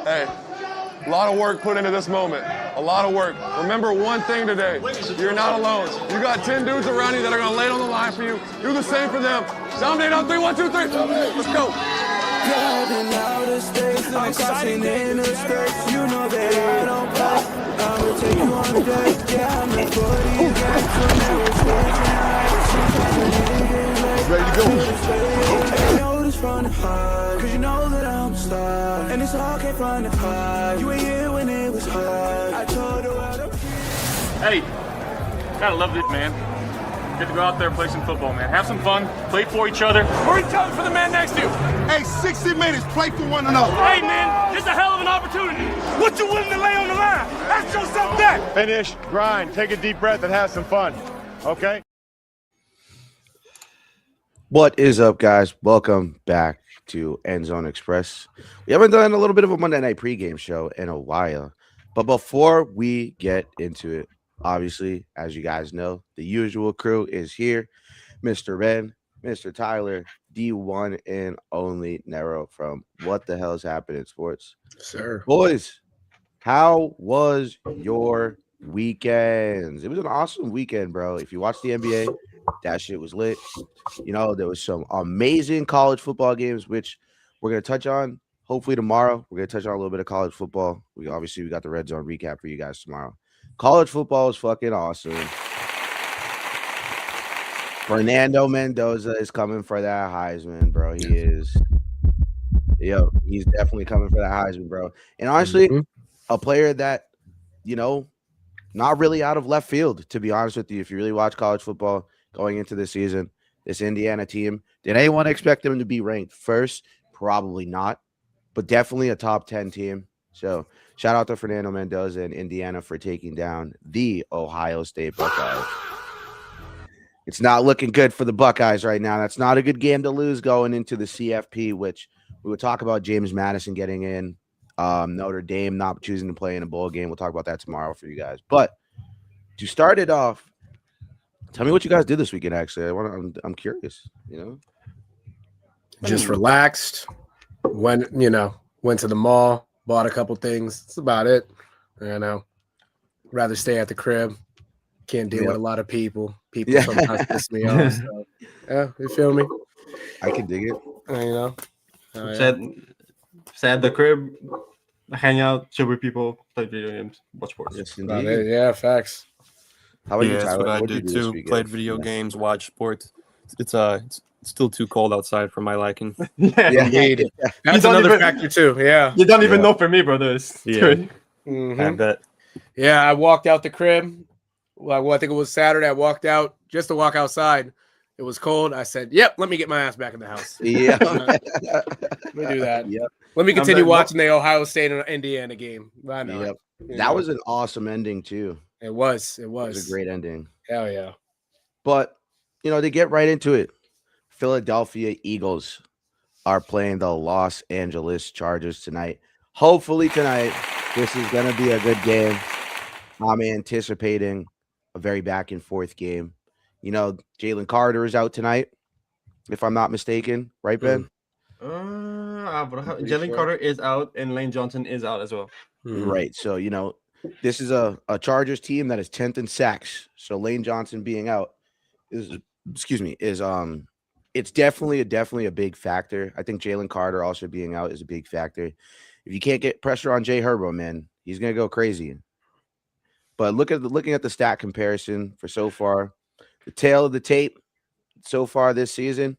Hey, a lot of work put into this moment. A lot of work. Remember one thing today. You're not alone. You got 10 dudes around you that are going to lay it on the line for you. Do the same for them. Dominate on 3, 1, 2, 3. Let's go. Driving out of state, I'm crossing in the states. You know that I don't play. I'ma take you on a date. Yeah, I'm the 40 guys from Ready to go. I know this from the heart, cause you know that I'm a star. And it's all came from the heart. You were here when it was hard. I told her what I'm. Hey, gotta love this, man. Get to go out there and play some football, man. Have some fun, play for each other. Or each other for the man next to you. Hey, 60 minutes, play for one another. Hey, man, this is a hell of an opportunity. What you willing to lay on the line? Ask yourself that. Finish, grind, take a deep breath, and have some fun. Okay? What is up, guys? Welcome back to End Zone Express. We haven't done a little bit of a Monday night pregame show in a while. But before we get into it, obviously, as you guys know, the usual crew is here. Mr. Ben, Mr. Tyler, D1 and only Nero from What the Hell's Happening in Sports. Sir. Boys, how was your weekends? It was an awesome weekend, bro. If you watched the NBA, that shit was lit. You know, there was some amazing college football games, which we're going to touch on. Hopefully tomorrow, we're going to touch on a little bit of college football. We got the Red Zone recap for you guys tomorrow. College football is fucking awesome. Fernando Mendoza is coming for that Heisman, bro. He is. Yo, he's definitely coming for that Heisman, bro. And honestly, a player that, you know, not really out of left field, to be honest with you. If you really watch college football going into this season, this Indiana team, did anyone expect them to be ranked first? Probably not, but definitely a top 10 team. So shout out to Fernando Mendoza and Indiana for taking down the Ohio State Buckeyes. It's not looking good for the Buckeyes right now. That's not a good game to lose going into the CFP, which we would talk about James Madison getting in, Notre Dame not choosing to play in a bowl game. We'll talk about that tomorrow for you guys. But to start it off, tell me what you guys did this weekend. Actually, I'm curious. You know, Just relaxed. Went to the mall, bought a couple things. That's about it. You know, rather stay at the crib. Can't deal with a lot of people. People sometimes piss me off. So, yeah, you feel me? I can dig it. You know, Stay at the crib, hang out, chill with people, play video games, watch sports. Yes, about indeed. it. Yeah, facts. How about you, That's Tyler? what I What'd you did do this too. weekend? Played video games, watched sports. It's still too cold outside for my liking. Yeah. Indeed. That's don't another even- factor too. Yeah. You don't even know for me, brother. It's Yeah. good. I bet. Yeah, I walked out the crib. Well, I think it was Saturday. I walked out just to walk outside. It was cold. I said, "Yep, let me get my ass back in the house." Yeah. Let me do that. Yep. Let me continue I'm- watching the Ohio State and Indiana game. Why not? Yep. You That know? was an awesome ending too. It was. It It was. was a great ending. Hell yeah. But you know, to get right into it, Philadelphia Eagles are playing the Los Angeles Chargers tonight. Hopefully tonight, this is going to be a good game. I'm anticipating a very back and forth game. You know, Jalen Carter is out tonight, if I'm not mistaken, right, Ben? Jalen sure? Carter is out and Lane Johnson is out as well. Right. So, you know, this is a Chargers team that is 10th in sacks. So Lane Johnson being out is it's definitely a big factor. I think Jalen Carter also being out is a big factor. If you can't get pressure on Jay Herbo, man, he's gonna go crazy. But looking at the stat comparison for so far, the tail of the tape so far this season,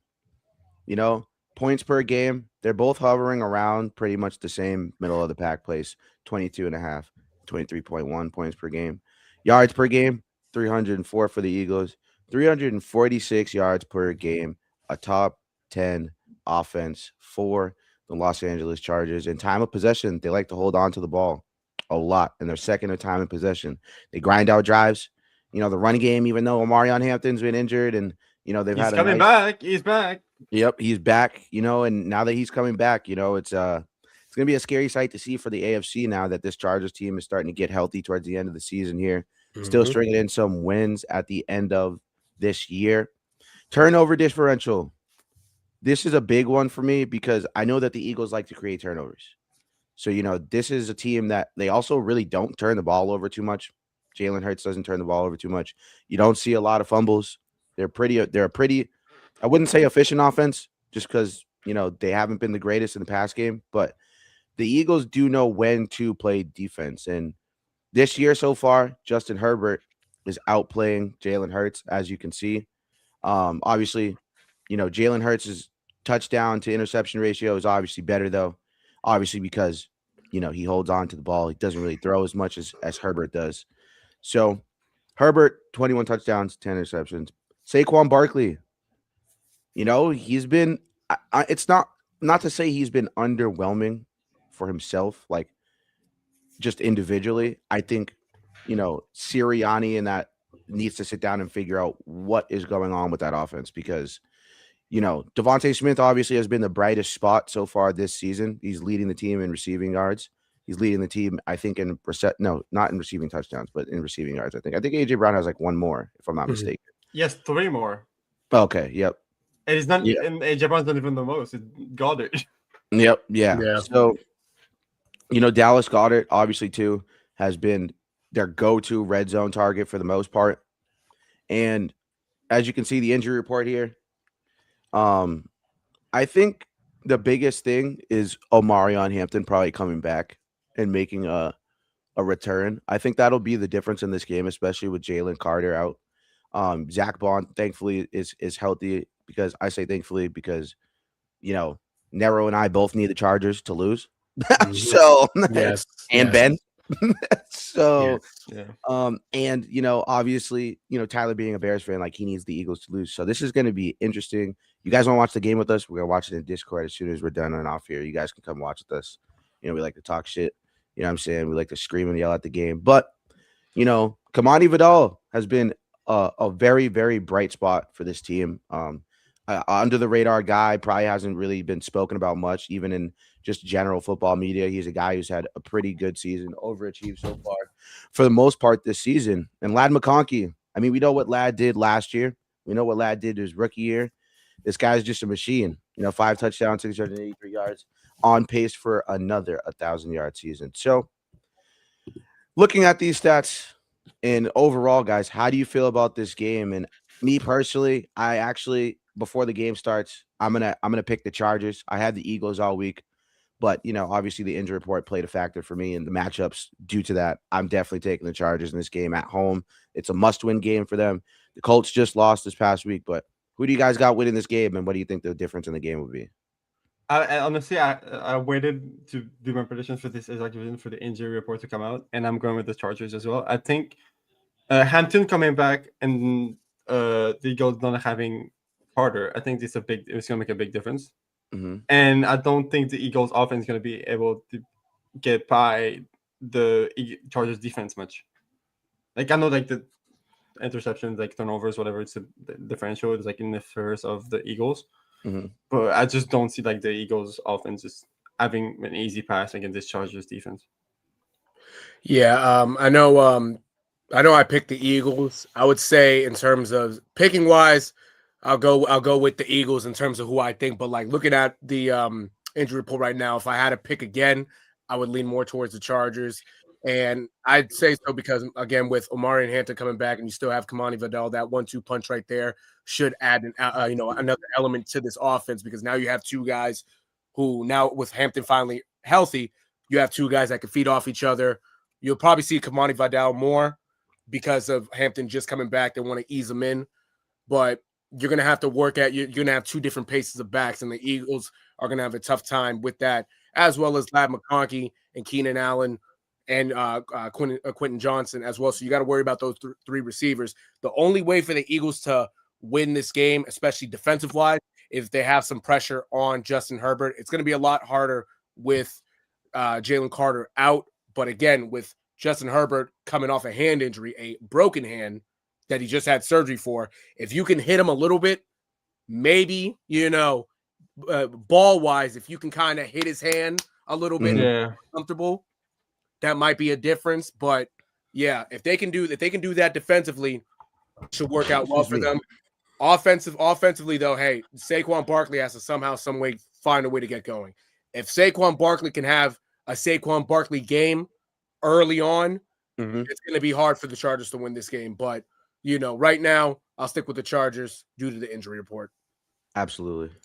you know, points per game, they're both hovering around pretty much the same middle of the pack place, 22.5, 23.1 points per game. Yards per game, 304 for the Eagles, 346 yards per game, a top 10 offense for the Los Angeles Chargers. In time of possession, they like to hold on to the ball a lot, and they're second in time in possession. They grind out drives. You know, the run game, even though Omarion Hampton's been injured and, you know, they've He's had coming back. He's back. Yep, he's back, you know, and now that he's coming back, you know, it's going to be a scary sight to see for the AFC now that this Chargers team is starting to get healthy towards the end of the season here. Still stringing in some wins at the end of this year. Turnover differential. This is a big one for me because I know that the Eagles like to create turnovers. So, this is a team that they also really don't turn the ball over too much. Jalen Hurts doesn't turn the ball over too much. You don't see a lot of fumbles. They're a pretty, I wouldn't say efficient offense just because, they haven't been the greatest in the past game, but the Eagles do know when to play defense. And this year so far, Justin Herbert is outplaying Jalen Hurts, as you can see. Obviously, Jalen Hurts' touchdown to interception ratio is obviously better, though. Obviously, because, he holds on to the ball. He doesn't really throw as much as Herbert does. So, Herbert, 21 touchdowns, 10 interceptions. Saquon Barkley, he's been it's not to say he's been underwhelming for himself, like just individually. I think, Sirianni and that needs to sit down and figure out what is going on with that offense because, Devontae Smith obviously has been the brightest spot so far this season. He's leading the team in receiving yards. He's leading the team, I think, not in receiving touchdowns, but in receiving yards. I think AJ Brown has like one more, if I'm not mistaken. Yes, 3 more. Okay. Yep. And it's not. And AJ Brown's not even the most. It's Goddard. Yep. Yeah. So, Dallas Goedert obviously too has been their go-to red zone target for the most part. And as you can see, the injury report here, I think the biggest thing is Omarion Hampton probably coming back and making a return. I think that'll be the difference in this game, especially with Jalen Carter out. Zach Bond, thankfully, is healthy because I say thankfully because, Nero and I both need the Chargers to lose. So, yes, and yes. Ben. So, Yeah. and obviously, Tyler being a Bears fan, like he needs the Eagles to lose. So this is going to be interesting. You guys want to watch the game with us? We're gonna watch it in Discord as soon as we're done and off here. You guys can come watch with us. We like to talk shit. You know what I'm saying? We like to scream and yell at the game. But Kamani Vidal has been a very, very bright spot for this team. Under the radar guy, probably hasn't really been spoken about much, even in just general football media. He's a guy who's had a pretty good season, overachieved so far for the most part this season. And Ladd McConkey, I mean, we know what Ladd did last year. We know what Ladd did his rookie year. This guy's just a machine. 5 touchdowns, 683 yards, on pace for another 1,000-yard season. So, looking at these stats and overall, guys, how do you feel about this game? And me personally, I actually, before the game starts, I'm gonna pick the Chargers. I had the Eagles all week, but obviously the injury report played a factor for me, and the matchups due to that, I'm definitely taking the Chargers in this game at home. It's a must-win game for them. The Colts just lost this past week, but who do you guys got winning this game, and what do you think the difference in the game would be? I honestly, I waited to do my predictions for this exact reason for the injury report to come out, and I'm going with the Chargers as well. I think Hampton coming back and the Eagles not having Carter, I think it's going to make a big difference. Mm-hmm. And I don't think the Eagles offense is going to be able to get by the Chargers defense much. Like, I know, like, the interceptions, like turnovers, whatever, it's a differential. It's like in the first of the Eagles. Mm-hmm. But I just don't see like the Eagles offense is having an easy pass against this Chargers defense. Yeah, I know I picked the Eagles. I would say in terms of picking wise, I'll go with the Eagles in terms of who I think. But like looking at the injury report right now, if I had to pick again, I would lean more towards the Chargers. And I'd say so because, again, with Omarion Hampton coming back and you still have Kamani Vidal, that 1-2 punch right there should add another element to this offense because now you have 2 guys who now with Hampton finally healthy, you have 2 guys that can feed off each other. You'll probably see Kamani Vidal more because of Hampton just coming back. They want to ease him in. But you're going to have to work at – you're going to have 2 different paces of backs, and the Eagles are going to have a tough time with that, as well as Ladd McConkey and Keenan Allen and Quentin Johnson as well. So you got to worry about those 3 receivers. The only way for the Eagles to win this game, especially defensive-wise, if they have some pressure on Justin Herbert. It's going to be a lot harder with Jalen Carter out. But again, with Justin Herbert coming off a hand injury, a broken hand that he just had surgery for, if you can hit him a little bit, maybe, ball-wise, if you can kind of hit his hand a little bit comfortable, that might be a difference. But yeah, if they can do that defensively, it should work out well for them. Offensively though, hey, Saquon Barkley has to somehow, some way find a way to get going. If Saquon Barkley can have a Saquon Barkley game early on, Mhm. it's going to be hard for the Chargers to win this game. But, right now, I'll stick with the Chargers due to the injury report. Absolutely.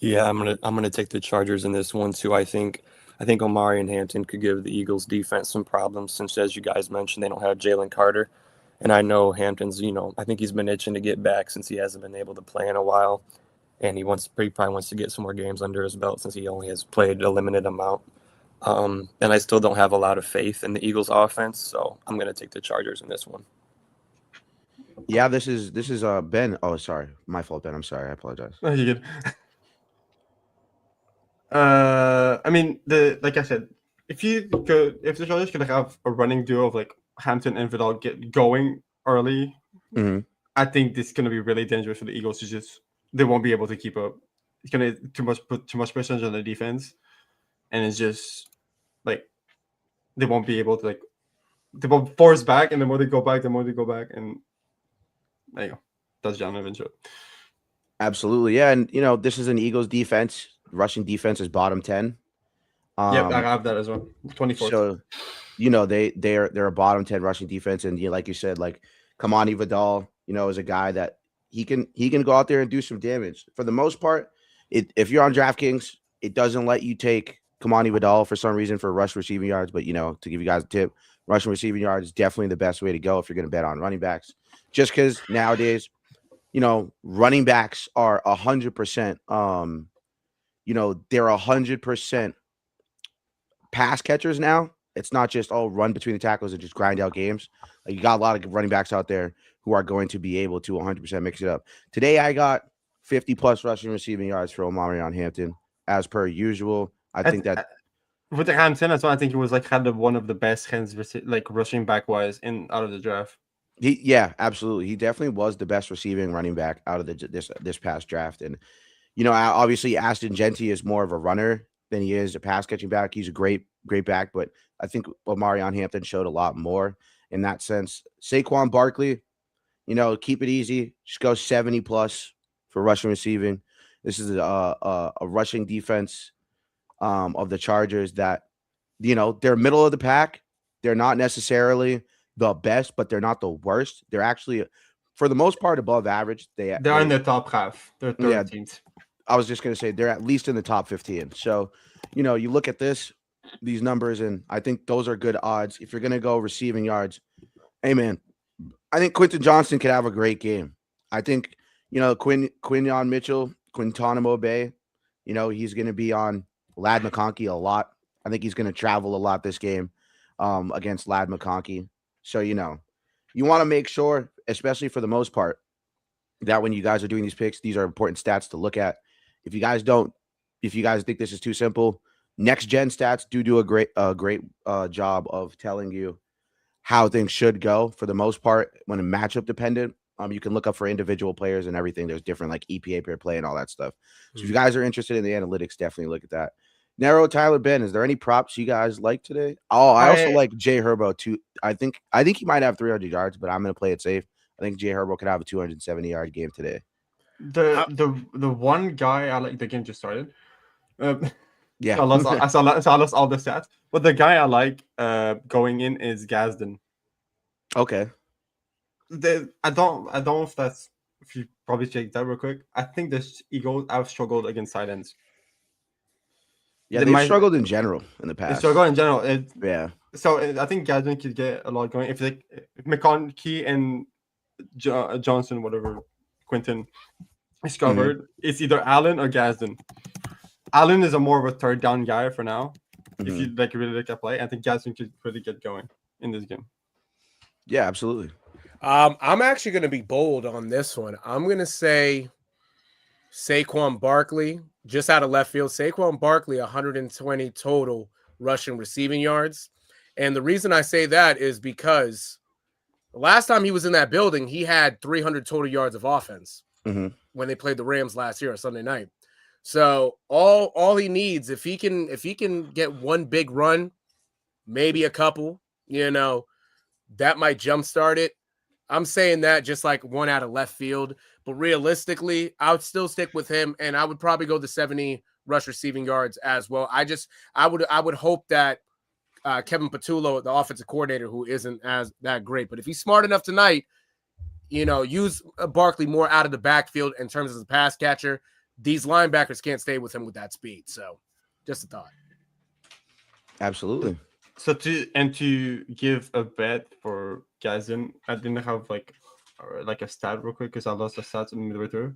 Yeah, I'm gonna take the Chargers in this one too. I think Omari and Hampton could give the Eagles defense some problems since, as you guys mentioned, they don't have Jalen Carter. And I know Hampton's, I think he's been itching to get back since he hasn't been able to play in a while. And he probably wants to get some more games under his belt since he only has played a limited amount. And I still don't have a lot of faith in the Eagles offense, so I'm going to take the Chargers in this one. Yeah, this is Ben. Oh, sorry. My fault, Ben. I'm sorry. I apologize. No, you're good. I mean, like I said, if the Chargers could have a running duo of like Hampton and Vidal get going early, Mhm. I think this is going to be really dangerous for the Eagles. They won't be able to keep up. It's going to put too much pressure on the defense, and it's just like they won't be able to they won't force back, and the more they go back, and there you go. That's John eventually. Absolutely. Yeah, and this is an Eagles defense. Rushing defense is bottom 10. Yep, I have that as well. 24th. So, they're a bottom 10 rushing defense, and like you said, like Kamani Vidal, is a guy that he can go out there and do some damage. For the most part, if you're on DraftKings, it doesn't let you take Kamani Vidal for some reason for rush receiving yards, but to give you guys a tip, rushing receiving yards is definitely the best way to go if you're going to bet on running backs. Just because nowadays, running backs are 100%. They're 100% pass catchers now. It's not just run between the tackles and just grind out games. Like, you got a lot of running backs out there who are going to be able to 100% mix it up. Today I got 50 plus rushing receiving yards for Omarion Hampton as per usual. I think that with the Hampton, that's why I think he was had one of the best hands rushing back wise out of the draft. Yeah, absolutely. He definitely was the best receiving running back out of this past draft. And obviously Aston Genty is more of a runner than he is a pass catching back. He's a great back, but I think Omarion Hampton showed a lot more in that sense. Saquon Barkley, keep it easy. Just go 70 plus for rushing receiving. This is a rushing defense of the Chargers that, they're middle of the pack. They're not necessarily the best, but they're not the worst. They're actually, for the most part, above average. They're in the top half. They're 13th. I was just going to say they're at least in the top 15. So, you look at these numbers, and I think those are good odds. If you're going to go receiving yards, hey, man, I think Quentin Johnston could have a great game. I think, Quinyon Mitchell, Quintanamo Bay, he's going to be on Ladd McConkey a lot. I think he's going to travel a lot this game against Ladd McConkey. So, you want to make sure, especially for the most part, that when you guys are doing these picks, these are important stats to look at. If you guys think this is too simple, Next Gen Stats do a great job of telling you how things should go for the most part when a matchup dependent. You can look up for individual players and everything. There's different EPA per play and all that stuff. So if you guys are interested in the analytics, definitely look at that. Narrow Tyler Ben, is there any props you guys like today? Oh, I also like Jay Herbo too. I think he might have 300 yards, but I'm going to play it safe. I think Jay Herbo could have a 270-yard game today. The one guy I like, the game just started. Yeah, so I lost all the stats, but the guy I like going in is Gazden. Okay. I don't know if you probably check that real quick. I think the Eagles have struggled against tight ends. Yeah, they've struggled in general in the past. They struggled in general. Yeah. So I think Gazden could get a lot going if McConkey and Johnson, whatever, Quentin is covered. It's either Allen or Gazden. Allen is a more of a third down guy for now. If you really like that play, I think Gazden could really get going in this game. Yeah, absolutely. I'm actually going to be bold on this one. I'm going to say Saquon Barkley, just out of left field. Saquon Barkley, 120 total rushing receiving yards. And the reason I say that is because the last time he was in that building, he had 300 total yards of offense when they played the Rams last year on Sunday night. So all he needs, if he can get one big run, maybe a couple, that might jumpstart it. I'm saying that just like one out of left field, but realistically, I would still stick with him, and I would probably go the 70 rush receiving yards as well. I would hope that Kevin Patullo, the offensive coordinator, who isn't as that great, but if he's smart enough tonight, use Barkley more out of the backfield in terms of the pass catcher. These linebackers can't stay with him with that speed. So, just a thought. Absolutely. So to give a bet for guys I didn't have like a stat real quick because I lost the stats midway through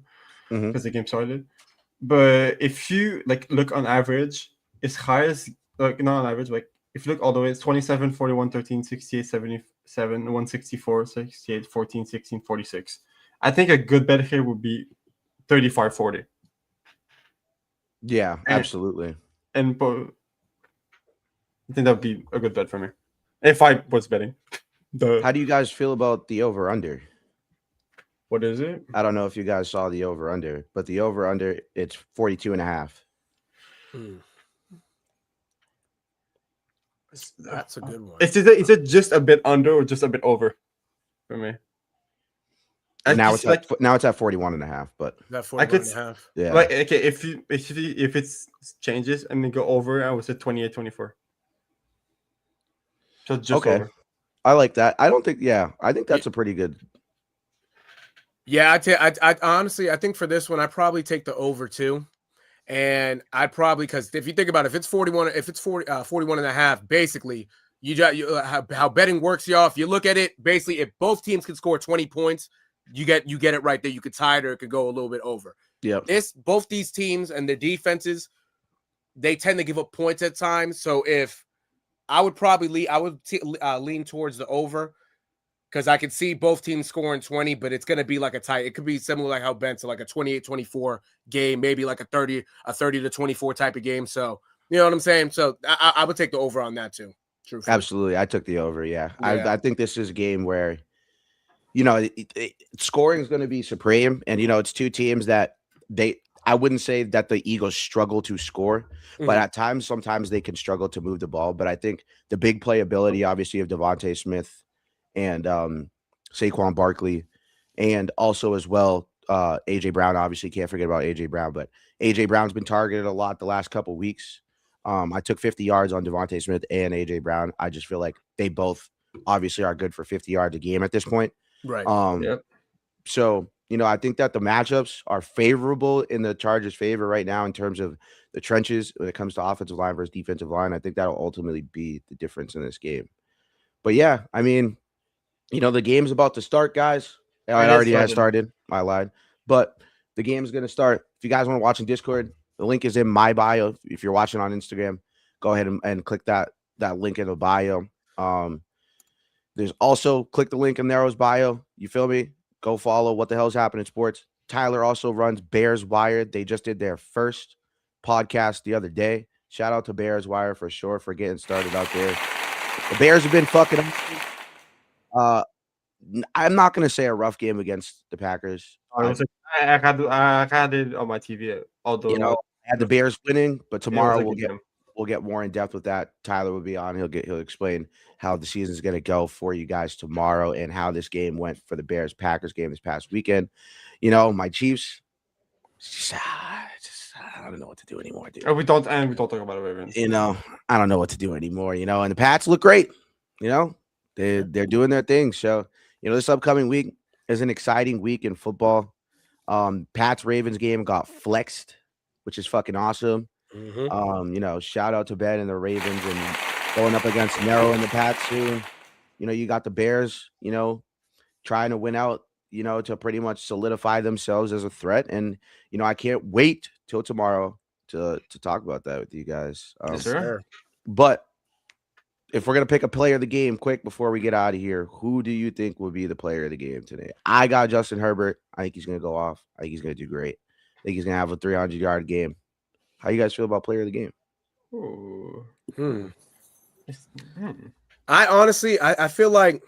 because the game started. But if you look on average, as high as not on average, if you look all the way, it's 27, 41, 13, 68, 77, 164, 68, 14, 16, 46. I think a good bet here would be 35, 40. Yeah, absolutely. And I think that would be a good bet for me if I was betting. How do you guys feel about the over-under? What is it? I don't know if you guys saw the over-under, but the over-under, it's 42.5. That's a good one. Is it just a bit under or just a bit over for me? Now it's at 41.5, but that 41.5. Yeah. Okay, if it changes and then go over, I would say 28-24. So just okay. over. I like that. I think that's a pretty good. Yeah, I honestly, I think for this one, I probably take the over too. And I'd probably, because if you think about it, if it's 41, if it's 41.5, basically, how betting works, y'all. If you look at it, basically, if both teams can score 20 points, you get it right there. You could tie it or it could go a little bit over. Yeah. Both these teams and their defenses, they tend to give up points at times. So if I would probably lean towards the over, because I could see both teams scoring 20, but it's going to be like a tight. It could be similar like how Ben said, like a 28-24 game, maybe like a 30-24 type of game. So, you know what I'm saying? So I would take the over on that too. Truthfully. Absolutely. I took the over, yeah. I think this is a game where, scoring is going to be supreme. And, it's two teams that I wouldn't say that the Eagles struggle to score, but at times, sometimes they can struggle to move the ball. But I think the big playability, obviously, of Devontae Smith and Saquon Barkley, and also as well, AJ Brown. Obviously, can't forget about AJ Brown, but AJ Brown's been targeted a lot the last couple weeks. I took 50 yards on Devontae Smith and AJ Brown. I just feel like they both obviously are good for 50 yards a game at this point. Right. So, I think that the matchups are favorable in the Chargers' favor right now in terms of the trenches when it comes to offensive line versus defensive line. I think that'll ultimately be the difference in this game. But yeah, I mean, the game's about to start, guys. It already has started. I lied. But the game's going to start. If you guys want to watch in Discord, the link is in my bio. If you're watching on Instagram, go ahead and click that link in the bio. There's also click the link in Nero's bio. You feel me? Go follow What the Hell's Happening Sports. Tyler also runs Bears Wire. They just did their first podcast the other day. Shout out to Bears Wire for sure for getting started out there. The Bears have been fucking up. I'm not going to say a rough game against the Packers. I had it on my TV. Although I had the Bears winning, but tomorrow we'll get more in depth with that. Tyler will be on. He'll explain how the season's going to go for you guys tomorrow and how this game went for the Bears Packers game this past weekend. My Chiefs. I don't know what to do anymore, dude. We don't talk about it, Ravens. I don't know what to do anymore. And the Pats look great. They're doing their thing. So this upcoming week is an exciting week in football. Pats Ravens game got flexed, which is fucking awesome. Shout out to Ben and the Ravens and going up against Nero and the Pats soon. You got the Bears, trying to win out, to pretty much solidify themselves as a threat. And, I can't wait till tomorrow to talk about that with you guys. Yes, sir. But if we're going to pick a player of the game quick before we get out of here, who do you think will be the player of the game today? I got Justin Herbert. I think he's going to go off. I think he's going to do great. I think he's going to have a 300-yard game. How you guys feel about player of the game? I honestly, I feel like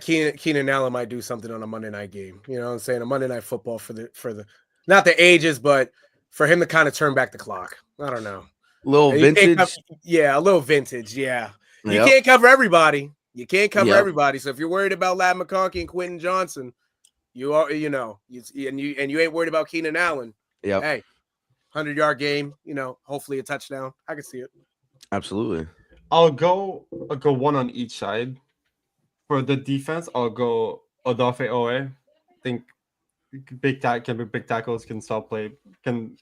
Keenan Allen might do something on a Monday night game. You know what I'm saying? A Monday night football for the not the ages, but for him to kind of turn back the clock. I don't know. A little vintage. A little vintage. Yeah. You can't cover everybody. Everybody. So if you're worried about Ladd McConkey and Quentin Johnson, you are, and you ain't worried about Keenan Allen. Yeah. Hey, 100-yard game, hopefully a touchdown. I can see it. Absolutely. I'll go one on each side. For the defense, I'll go Odafe Owe. I think big tackles can stop play, can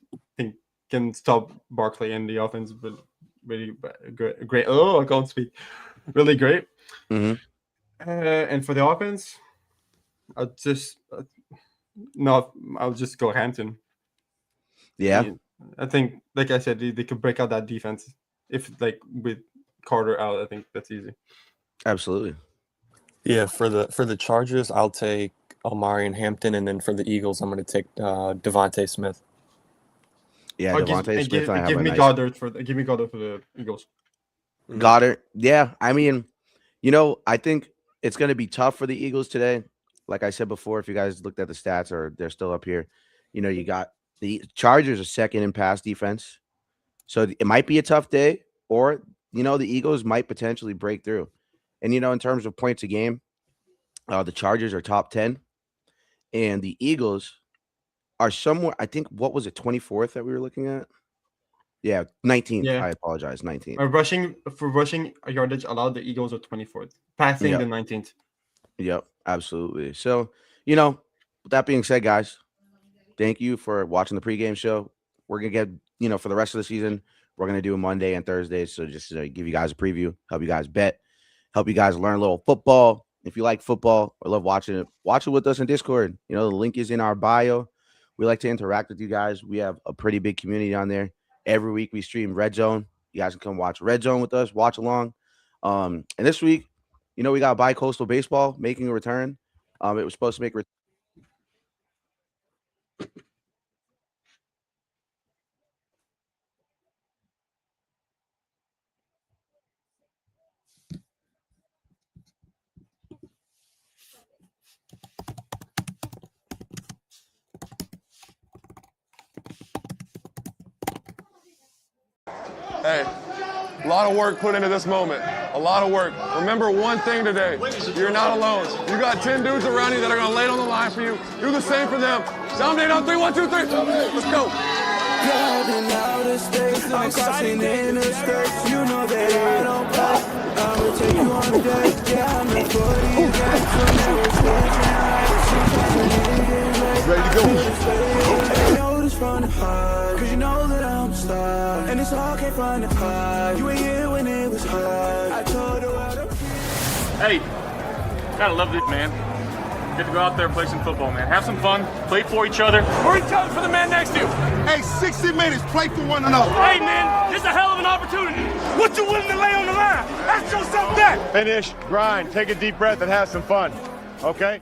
stop Barkley in the offense, but really great. Oh, I can't speak. Really great. Mm-hmm. And for the offense, I'll just go Hampton. Yeah. I think, like I said, they could break out that defense if with Carter out. I think that's easy. Absolutely. Yeah, for the Chargers, I'll take Omari and Hampton, and then for the Eagles, I'm going to take Devontae Smith. Yeah, Devontae Smith. Give me Goddard for the Eagles. Goddard. Yeah, I mean, I think it's going to be tough for the Eagles today. Like I said before, if you guys looked at the stats or they're still up here, you got the Chargers are second in pass defense. So it might be a tough day, or, the Eagles might potentially break through. And, in terms of points a game, the Chargers are top 10, and the Eagles are somewhere, I think, what was it, 24th that we were looking at? Yeah, 19th. Yeah. I apologize, 19th. Rushing yardage allowed, the Eagles are 24th. Passing, the 19th. Yep, absolutely. So, with that being said, guys, thank you for watching the pregame show. We're going to get, for the rest of the season, we're going to do a Monday and Thursday. So just to give you guys a preview, help you guys bet, help you guys learn a little football. If you like football or love watching it, watch it with us in Discord. The link is in our bio. We like to interact with you guys. We have a pretty big community on there. Every week we stream Red Zone. You guys can come watch Red Zone with us, watch along. And this week, we got Bi-Coastal Baseball making a return. It was supposed to make a Hey, a lot of work put into this moment. A lot of work. Remember one thing today. You're not alone. You got 10 dudes around you that are going to lay it on the line for you. Do the same for them. Dominate on 3, 1, 2, 3. Let's go. Driving out of state, I'm crossing in the skirts. You know that I don't play. I'ma take you on a date. Yeah, I'm the 40 guys. So never switching. Ready to go. I know this from the heart, cause you know that I'm a star. And it's all came from the heart. You were here when it was hard. I told her what I'm. Hey, gotta love this, man. Get to go out there and play some football, man. Have some fun, play for each other. Or each other for the man next to you. Hey, 60 minutes, play for one another. Hey, man, this is a hell of an opportunity. What you willing to lay on the line? Ask yourself that. Finish, grind, take a deep breath, and have some fun. Okay?